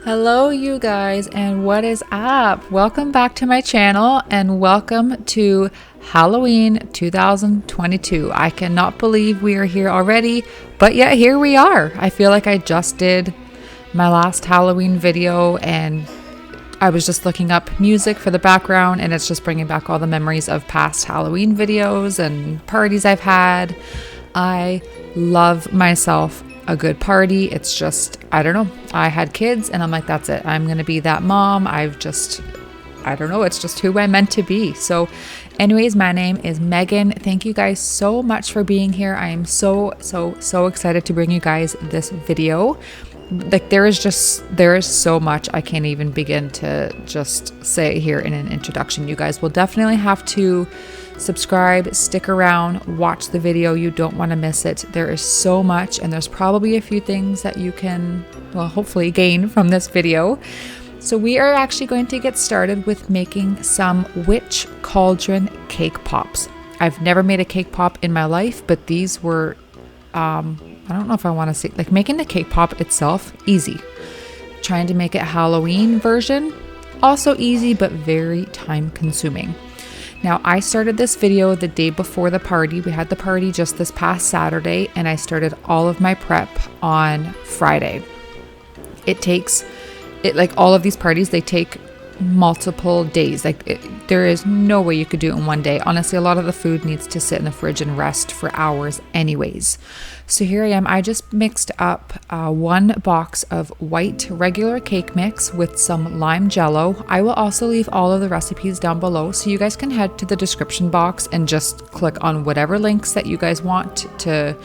Hello you guys, and what is up? Welcome back to my channel and welcome to Halloween 2022. I cannot believe we are here already, but yet here we are. I feel like I just did my last Halloween video and I was just looking up music for the background and it's just bringing back all the memories of past Halloween videos and parties I've had. I love myself a good party. It's just, I don't know. I had kids and I'm like, that's it. I'm going to be that mom. I don't know. It's just who I'm meant to be. So anyways, my name is Megan. Thank you guys so much for being here. I am so excited to bring you guys this video. Like there is so much I can't even begin to just say here in an introduction. You guys will definitely have to subscribe, stick around, watch the video. You don't want to miss it. There is so much, and there's probably a few things that you can, well, hopefully gain from this video. So we are actually going to get started with making some witch cauldron cake pops. I've never made a cake pop in my life, but these were, I don't know if I want to say, like making the cake pop itself, easy. Trying to make it Halloween version, also easy, but very time consuming. Now, I started this video the day before the party. We had the party just this past Saturday, and I started all of my prep on Friday. Like all of these parties, they take multiple days. There is no way you could do it in one day. Honestly, a lot of the food needs to sit in the fridge and rest for hours anyways. So here I am. I just mixed up one box of white regular cake mix with some lime jello. I will also leave all of the recipes down below, so you guys can head to the description box and just click on whatever links that you guys want to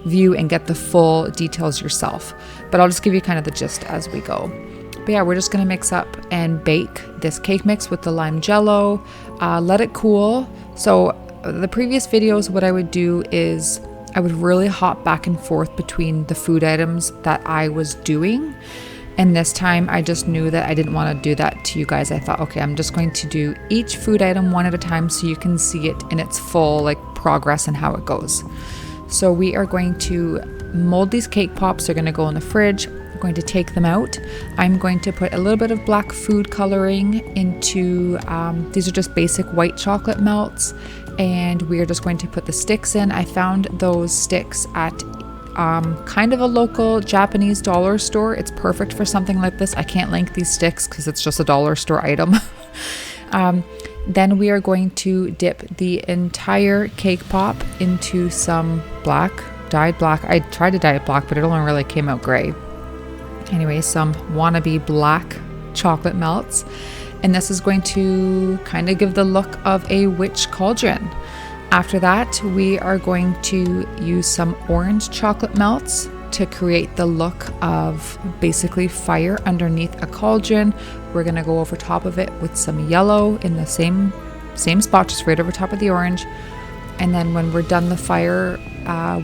view and get the full details yourself. But I'll just give you kind of the gist as we go. But yeah, we're just going to mix up and bake this cake mix with the lime jello, let it cool. So the previous videos, what I would do is I would really hop back and forth between the food items that I was doing. And this time I just knew that I didn't want to do that to you guys. I thought, okay, I'm just going to do each food item one at a time so you can see it in its full like progress and how it goes. So we are going to mold these cake pops. They're going to go in the fridge. We're going to take them out. I'm going to put a little bit of black food coloring into, these are just basic white chocolate melts. And we're just going to put the sticks in. I found those sticks at kind of a local Japanese dollar store. It's perfect for something like this. I can't link these sticks because it's just a dollar store item. Then we are going to dip the entire cake pop into some dyed black. I tried to dye it black, but it only really came out gray. Anyway, some wannabe black chocolate melts. And this is going to kind of give the look of a witch cauldron. After that, we are going to use some orange chocolate melts to create the look of basically fire underneath a cauldron. We're going to go over top of it with some yellow in the same spot, just right over top of the orange. And then when we're done the fire,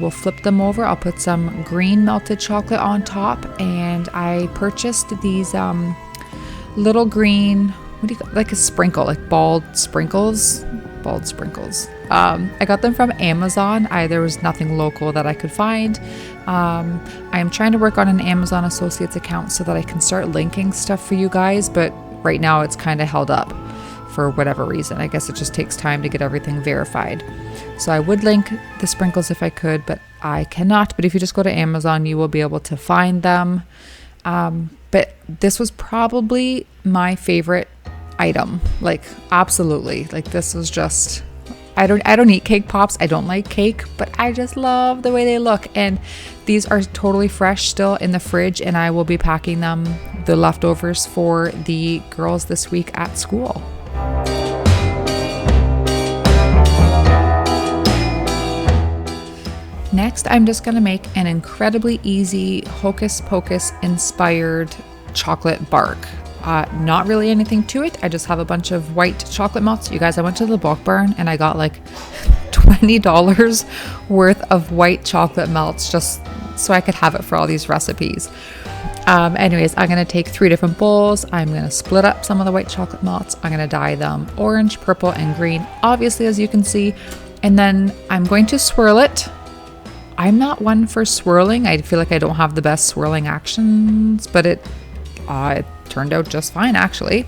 we'll flip them over. I'll put some green melted chocolate on top. And I purchased these little green, like a sprinkle, like bald sprinkles. I got them from Amazon. There was nothing local that I could find. I'm trying to work on an Amazon Associates account so that I can start linking stuff for you guys, but right now it's kind of held up for whatever reason. I guess it just takes time to get everything verified. So I would link the sprinkles if I could, but I cannot. But if you just go to Amazon, you will be able to find them. But this was probably my favorite item. Like, absolutely. Like, this was just, I don't eat cake pops. I don't like cake, but I just love the way they look. And these are totally fresh still in the fridge, and I will be packing them, the leftovers, for the girls this week at school. next, I'm just gonna make an incredibly easy Hocus Pocus inspired chocolate bark. Not really anything to it. I just have a bunch of white chocolate melts. You guys, I went to the bulk barn and I got like $20 worth of white chocolate melts just so I could have it for all these recipes. Anyways, I'm going to take 3 different bowls. I'm going to split up some of the white chocolate melts. I'm going to dye them orange, purple, and green, obviously, as you can see. And then I'm going to swirl it. I'm not one for swirling. I feel like I don't have the best swirling actions, but it turned out just fine, actually.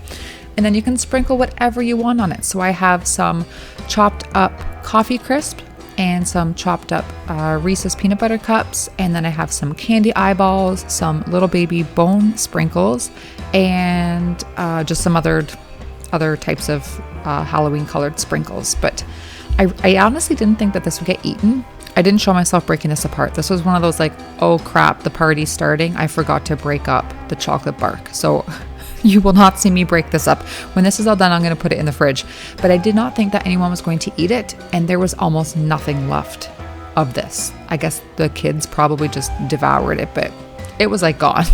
And then you can sprinkle whatever you want on it. So I have some chopped up coffee crisp and some chopped up Reese's peanut butter cups. And then I have some candy eyeballs, some little baby bone sprinkles, and just some other types of Halloween colored sprinkles. But I honestly didn't think that this would get eaten. I didn't show myself breaking this apart. This was one of those like, oh crap, the party's starting. I forgot to break up the chocolate bark. So you will not see me break this up. When this is all done, I'm going to put it in the fridge. But I did not think that anyone was going to eat it. And there was almost nothing left of this. I guess the kids probably just devoured it, but it was like gone.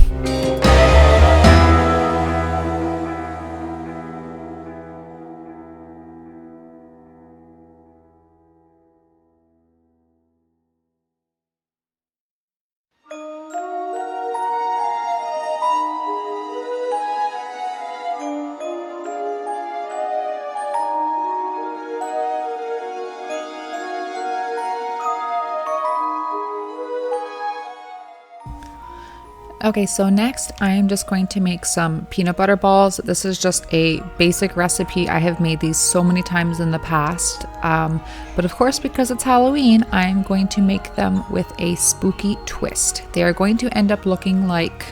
Okay, so next I'm just going to make some peanut butter balls. This is just a basic recipe. I have made these so many times in the past. But of course, because it's Halloween, I'm going to make them with a spooky twist. They are going to end up looking like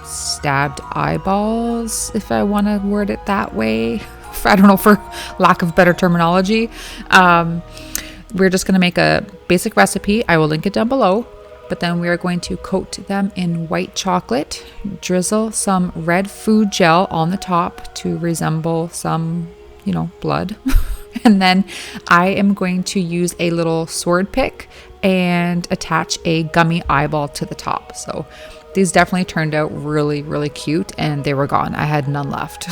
stabbed eyeballs, if I want to word it that way. I don't know, for lack of better terminology. We're just going to make a basic recipe. I will link it down below. But then we are going to coat them in white chocolate, drizzle some red food gel on the top to resemble some, blood. And then I am going to use a little sword pick and attach a gummy eyeball to the top. So these definitely turned out really, really cute, and they were gone. I had none left.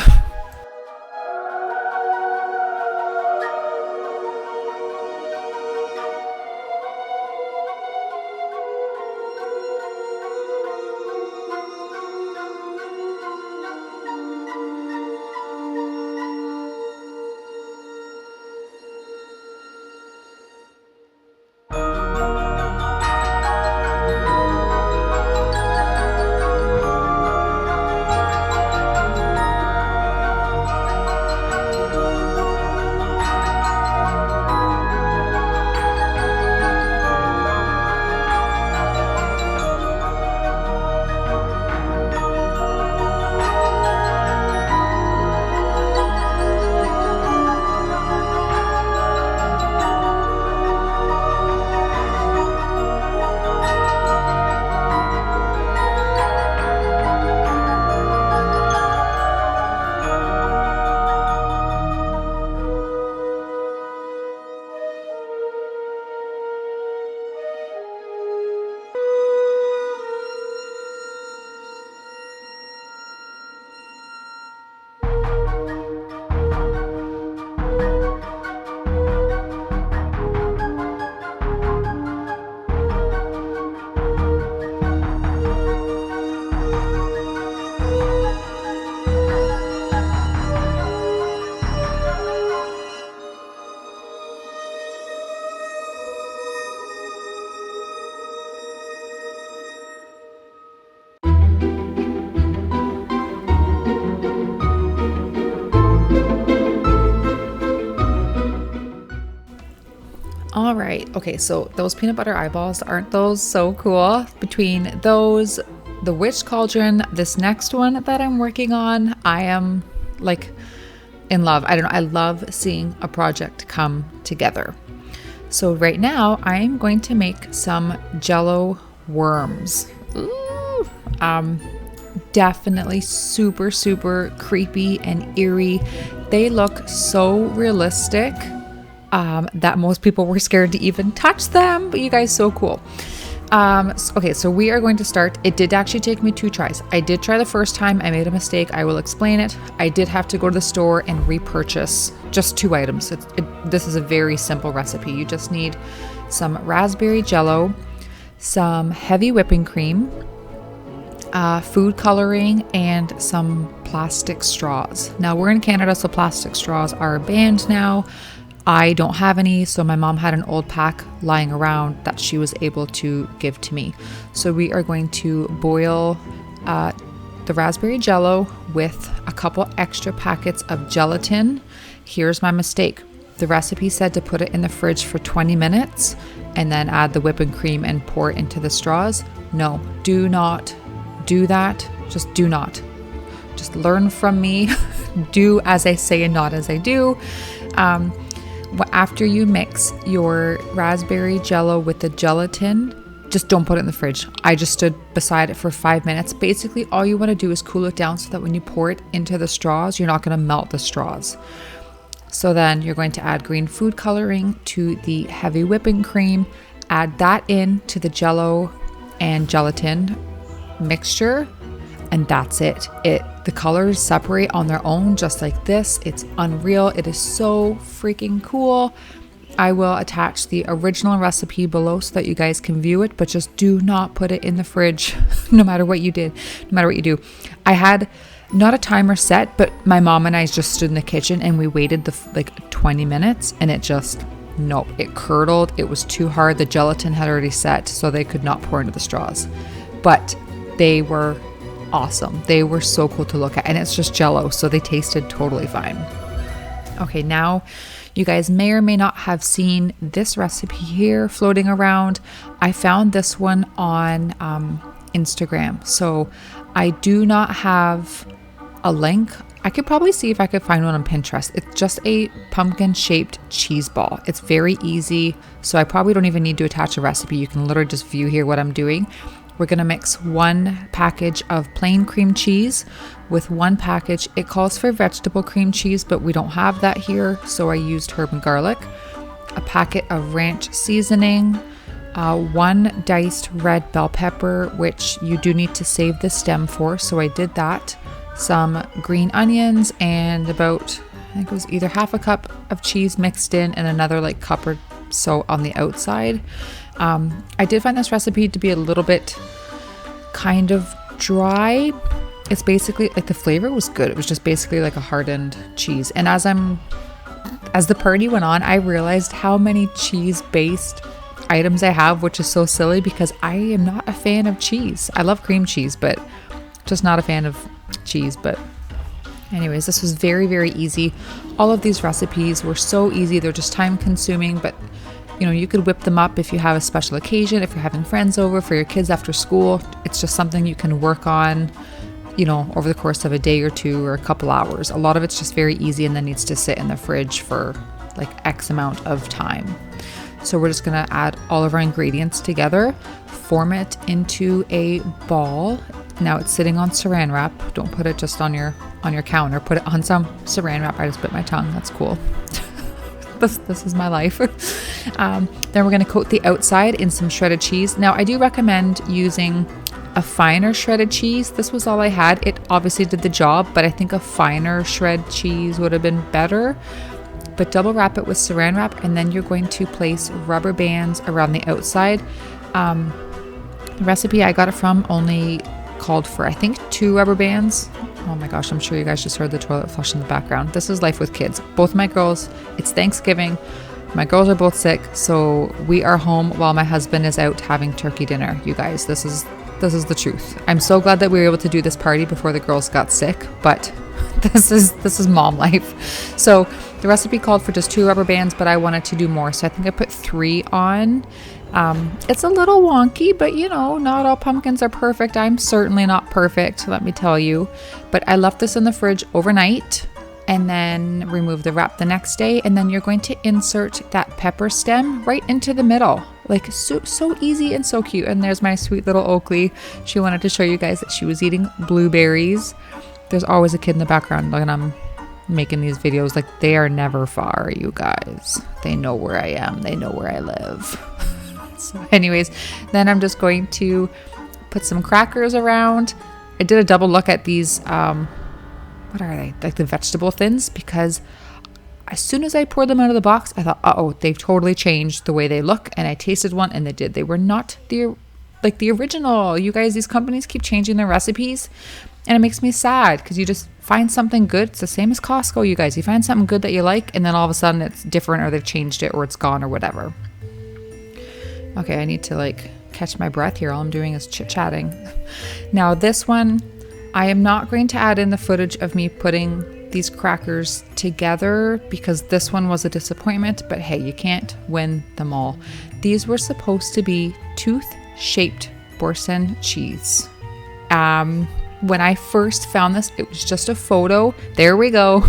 All right. Okay, so those peanut butter eyeballs, aren't those so cool? Between those, the witch cauldron, this next one that I'm working on, I am like in love. I don't know. I love seeing a project come together. So right now I'm going to make some Jello worms. Ooh. Definitely super, super creepy and eerie. They look so realistic. that most people were scared to even touch them, but you guys, so cool. Okay, so we are going to start. It did actually take me 2 tries. I did try the first time. I made a mistake. I will explain it. I did have to go to the store and repurchase just 2 items. This is a very simple recipe. You just need some raspberry Jello, some heavy whipping cream, food coloring, and some plastic straws. Now, we're in Canada, so plastic straws are banned now. I don't have any, so my mom had an old pack lying around that she was able to give to me. So we are going to boil the raspberry Jello with a couple extra packets of gelatin. Here's my mistake. The recipe said to put it in the fridge for 20 minutes and then add the whipping cream and pour it into the straws. No, do not do that. Just do not. Just learn from me. Do as I say and not as I do. After you mix your raspberry Jello with the gelatin, just don't put it in the fridge. I just stood beside it for 5 minutes. Basically, all you want to do is cool it down so that when you pour it into the straws, you're not going to melt the straws. So then you're going to add green food coloring to the heavy whipping cream, add that in to the Jello and gelatin mixture, and that's it. The colors separate on their own just like this. It's unreal. It is so freaking cool. I will attach the original recipe below so that you guys can view it, but just do not put it in the fridge no matter what you do. I had not a timer set, but my mom and I just stood in the kitchen and we waited 20 minutes and it curdled. It was too hard. The gelatin had already set, so they could not pour into the straws, but they were awesome. They were so cool to look at, and it's just Jello, so they tasted totally fine. Okay, now you guys may or may not have seen this recipe here floating around. I found this one on Instagram, so I do not have a link. I could probably see if I could find one on Pinterest. It's just a pumpkin shaped cheese ball. It's very easy, so I probably don't even need to attach a recipe. You can literally just view here what I'm doing. We're going to mix 1 package of plain cream cheese with 1 package. It calls for vegetable cream cheese, but we don't have that here, so I used herb and garlic. A packet of ranch seasoning, 1 diced red bell pepper, which you do need to save the stem for, so I did that. Some green onions, and about, I think it was either half a cup of cheese mixed in and another cup or so on the outside. I did find this recipe to be a little bit kind of dry. It's basically the flavor was good. It was just basically a hardened cheese. And as the party went on, I realized how many cheese-based items I have, which is so silly because I am not a fan of cheese. I love cream cheese, but just not a fan of cheese. But anyways, this was very, very easy. All of these recipes were so easy. They're just time consuming, but you could whip them up if you have a special occasion, if you're having friends over, for your kids after school. It's just something you can work on, over the course of a day or 2 or a couple hours. A lot of it's just very easy and then needs to sit in the fridge for X amount of time. So we're just going to add all of our ingredients together, form it into a ball. Now it's sitting on saran wrap. Don't put it just on your counter. Put it on some saran wrap. I just bit my tongue. That's cool. This is my life. Then we're going to coat the outside in some shredded cheese. Now I do recommend using a finer shredded cheese. This was all I had. It obviously did the job, but I think a finer shred cheese would have been better. But double wrap it with saran wrap, and then you're going to place rubber bands around the outside. The recipe I got it from only called for, I think, 2 rubber bands. Oh my gosh, I'm sure you guys just heard the toilet flush in the background. This is life with kids. Both my girls, it's Thanksgiving. My girls are both sick, so we are home while my husband is out having turkey dinner. You guys, this is the truth. I'm so glad that we were able to do this party before the girls got sick, but this is mom life. So the recipe called for just 2 rubber bands, but I wanted to do more, so I think I put 3 on. It's a little wonky, but not all pumpkins are perfect. I'm certainly not perfect, let me tell you. But I left this in the fridge overnight and then remove the wrap the next day. And then you're going to insert that pepper stem right into the middle. So easy and so cute. And there's my sweet little Oakley. She wanted to show you guys that she was eating blueberries. There's always a kid in the background and I'm making these videos. Like, they are never far, you guys. They know where I am. They know where I live. So anyways, then I'm just going to put some crackers around. I did a double look at these, what are they? Like the vegetable thins, because as soon as I poured them out of the box, I thought, uh-oh, they've totally changed the way they look. And I tasted one and they did. They were not the original. You guys, these companies keep changing their recipes. And it makes me sad because you just find something good. It's the same as Costco, you guys. You find something good that you like, and then all of a sudden it's different, or they've changed it, or it's gone, or whatever. Okay, I need to like catch my breath here. All I'm doing is chit-chatting. Now this one, I am not going to add in the footage of me putting these crackers together because this one was a disappointment, but hey, you can't win them all. These were supposed to be tooth-shaped Boursin cheese. When I first found this, it was just a photo. There we go.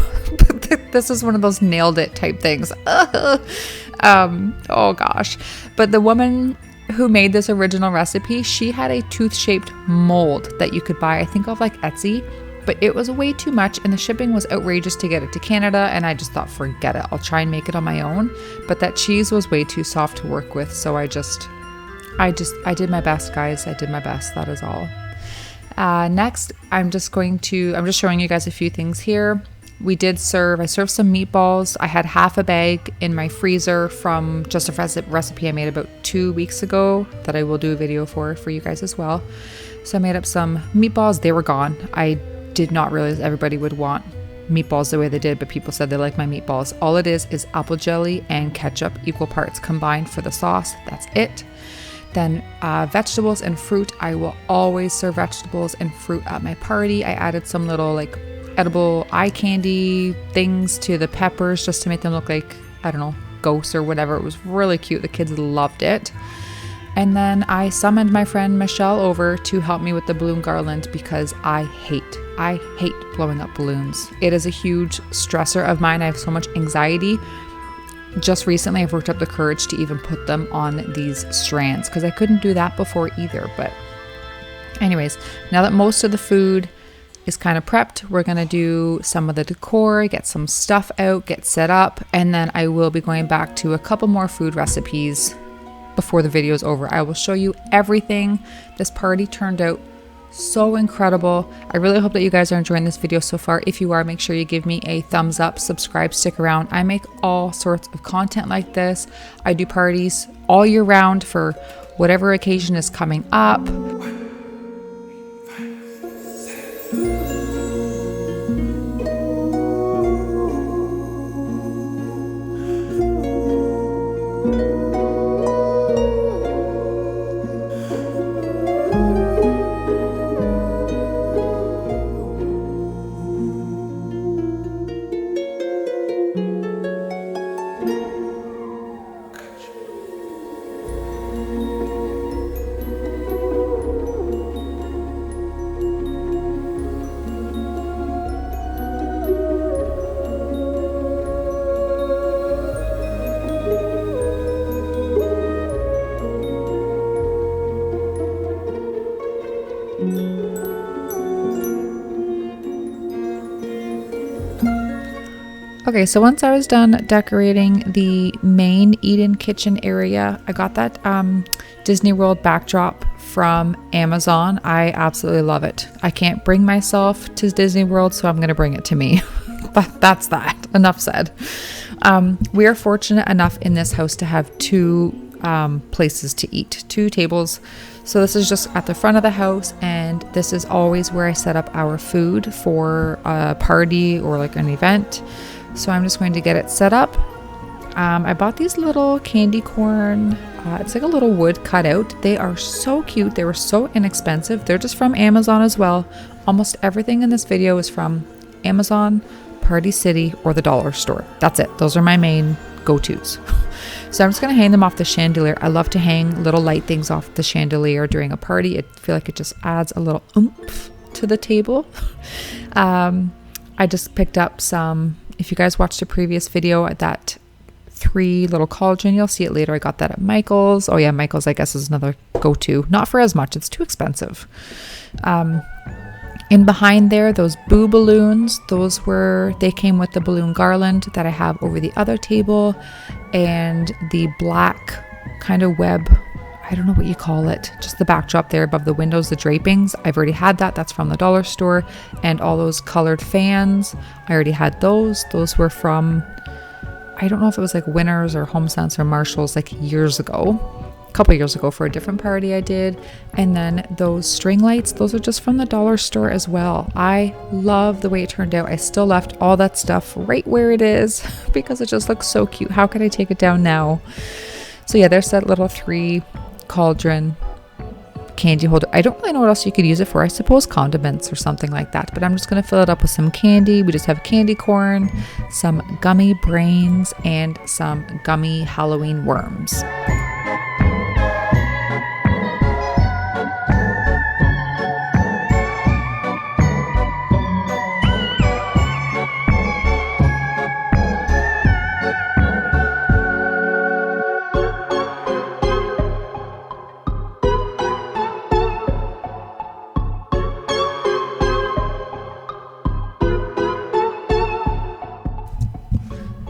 This is one of those nailed it type things. Oh gosh. But the woman who made this original recipe, she had a tooth-shaped mold that you could buy, I think, off like Etsy, but it was way too much and the shipping was outrageous to get it to Canada, and I just thought, forget it. I'll try and make it on my own. But that cheese was way too soft to work with, so I did my best, guys. I did my best. That is all. Next, I'm just showing you guys a few things here. I served some meatballs. I had half a bag in my freezer from just a recipe I made about 2 weeks ago that I will do a video for you guys as well. So I made up some meatballs. They were gone. I did not realize everybody would want meatballs the way they did, but people said they like my meatballs. All it is apple jelly and ketchup, equal parts combined for the sauce. That's it. Then vegetables and fruit. I will always serve vegetables and fruit at my party. I added some little like edible eye candy things to the peppers just to make them look like, I don't know, ghosts or whatever. It was really cute. The kids loved it. And then I summoned my friend Michelle over to help me with the balloon garland because I hate blowing up balloons. It is a huge stressor of mine. I have so much anxiety. Just recently, I've worked up the courage to even put them on these strands because I couldn't do that before either. But anyways, now that most of the food is kind of prepped, we're going to do some of the decor, get some stuff out, get set up, and then I will be going back to a couple more food recipes before the video is over. I will show you everything. This party turned out so incredible. I really hope that you guys are enjoying this video so far. If you are, make sure you give me a thumbs up, subscribe, stick around. I make all sorts of content like this. I do parties all year round for whatever occasion is coming up. Okay, so once I was done decorating the main Eden kitchen area, I got that Disney World backdrop from Amazon. I absolutely love it. I can't bring myself to Disney World, so I'm going to bring it to me. That's that. Enough said. We are fortunate enough in this house to have two places to eat, two tables. So this is just at the front of the house, and this is always where I set up our food for a party or like an event. So I'm just going to get it set up. I bought these little candy corn. It's like a little wood cut out. They are so cute. They were so inexpensive. They're just from Amazon as well. Almost everything in this video is from Amazon, Party City, or the dollar store. That's it. Those are my main go-tos. So I'm just going to hang them off the chandelier. I love to hang little light things off the chandelier during a party. I feel like it just adds a little oomph to the table. I just picked up some, if you guys watched a previous video, that 3 little cauldron, you'll see it later. I got that at Michael's. Oh yeah, Michael's I guess is another go-to. Not for as much, it's too expensive. In behind there, those boo balloons, they came with the balloon garland that I have over the other table, and the black kind of web, I don't know what you call it, just the backdrop there above the windows, the drapings. I've already had that. That's from the dollar store. And all those colored fans, I already had those. Those were from, I don't know if it was like Winners or HomeSense or Marshalls, like years ago. A couple years ago for a different party I did. And then those string lights, those are just from the dollar store as well. I love the way it turned out. I still left all that stuff right where it is because it just looks so cute. How could I take it down now? So yeah, there's that little 3 cauldron candy holder. I don't really know what else you could use it for. I suppose condiments or something like that, but I'm just going to fill it up with some candy. We just have candy corn, some gummy brains, and some gummy Halloween worms.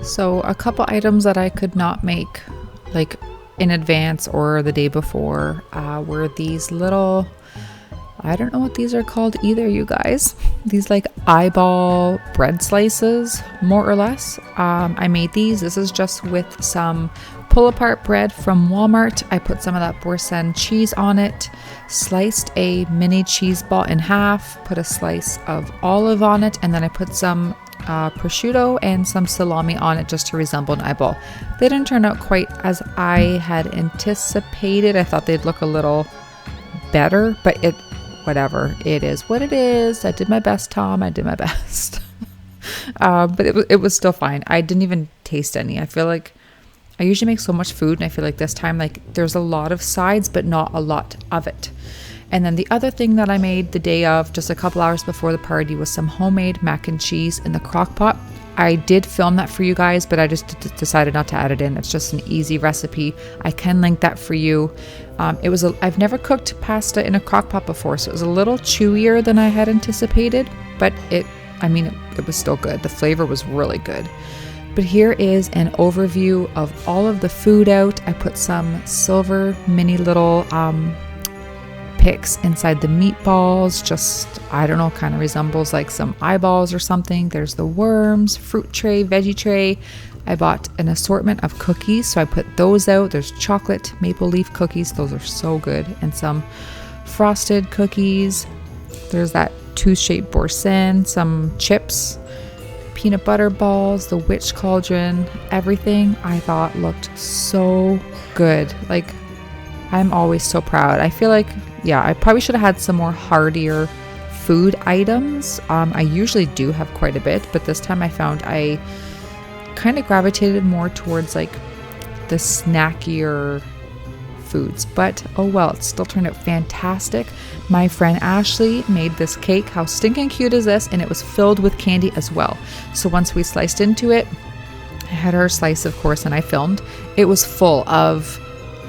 So a couple items that I could not make like in advance or the day before were these little, I don't know what these are called either, you guys. These like eyeball bread slices, more or less. I made these. This is just with some pull apart bread from Walmart. I put some of that Boursin cheese on it, sliced a mini cheese ball in half, put a slice of olive on it, and then I put some prosciutto and some salami on it just to resemble an eyeball. They didn't turn out quite as I had anticipated. I thought they'd look a little better, but whatever, it is what it is. I did my best, Tom. I did my best. But it was still fine. I didn't even taste any. I feel like I usually make so much food, and I feel like this time, like, there's a lot of sides, but not a lot of it. And then the other thing that I made the day of, just a couple hours before the party, was some homemade mac and cheese in the crock pot. I did film that for you guys, but I just decided not to add it in. It's just an easy recipe. I can link that for you. I've never cooked pasta in a crock pot before, so it was a little chewier than I had anticipated, but it was still good. The flavor was really good. But here is an overview of all of the food out. I put some silver mini little picks inside the meatballs, just, I don't know, kind of resembles like some eyeballs or something. There's the worms, fruit tray, veggie tray. I bought an assortment of cookies, so I put those out. There's chocolate maple leaf cookies. Those are so good. And some frosted cookies. There's that tooth-shaped Boursin, some chips, peanut butter balls, the witch cauldron. Everything I thought looked so good. Like, I'm always so proud. I feel like, yeah, I probably should have had some more heartier food items. I usually do have quite a bit, but this time I found I kind of gravitated more towards like the snackier foods. But oh well, it still turned out fantastic. My friend Ashley made this cake. How stinking cute is this? And it was filled with candy as well. So once we sliced into it, I had her slice, of course, and I filmed. It was full of,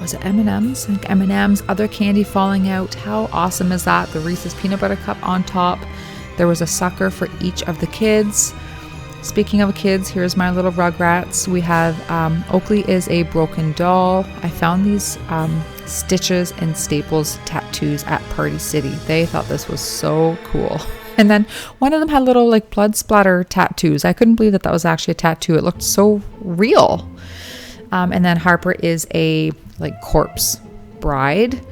was it M&Ms? Like M&Ms, other candy falling out. How awesome is that? The Reese's peanut butter cup on top. There was a sucker for each of the kids. Speaking of kids, here's my little Rugrats. We have Oakley is a broken doll. I found these Stitches and Staples tattoos at Party City. They thought this was so cool. And then one of them had little like blood splatter tattoos. I couldn't believe that was actually a tattoo. It looked so real. And then Harper is a like corpse bride.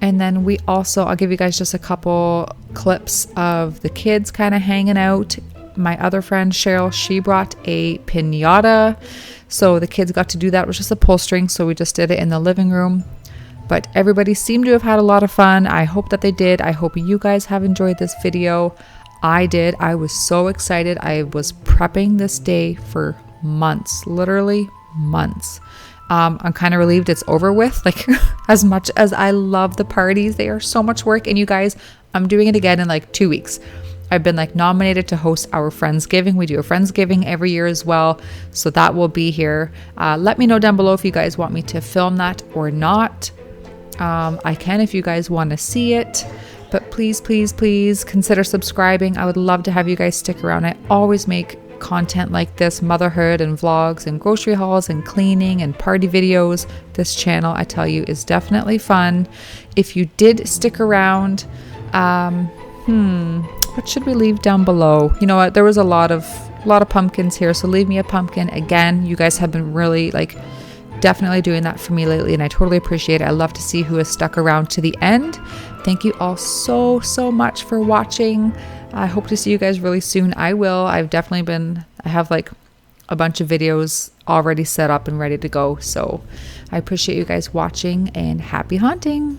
And then we also, I'll give you guys just a couple clips of the kids kind of hanging out. My other friend Cheryl, she brought a piñata, so the kids got to do that. It was just a pull string, so we just did it in the living room. But everybody seemed to have had a lot of fun. I hope that they did. I hope you guys have enjoyed this video. I did. I was so excited. I was prepping this day for months, literally months. I'm kind of relieved it's over with. Like, as much as I love the parties, they are so much work. And you guys, I'm doing it again in like 2 weeks. I've been like nominated to host our Friendsgiving. We do a Friendsgiving every year as well. So that will be here. Let me know down below if you guys want me to film that or not. I can if you guys want to see it. But please, please, please consider subscribing. I would love to have you guys stick around. I always make content like this, motherhood and vlogs and grocery hauls and cleaning and party videos. This channel, I tell you, is definitely fun. If you did stick around, what should we leave down below? You know what, there was a lot of pumpkins here, so leave me a pumpkin. Again, you guys have been really definitely doing that for me lately, and I totally appreciate it. I love to see who has stuck around to the end. Thank you all so much for watching. I hope to see you guys really soon. I will. I have a bunch of videos already set up and ready to go. So I appreciate you guys watching, and happy haunting.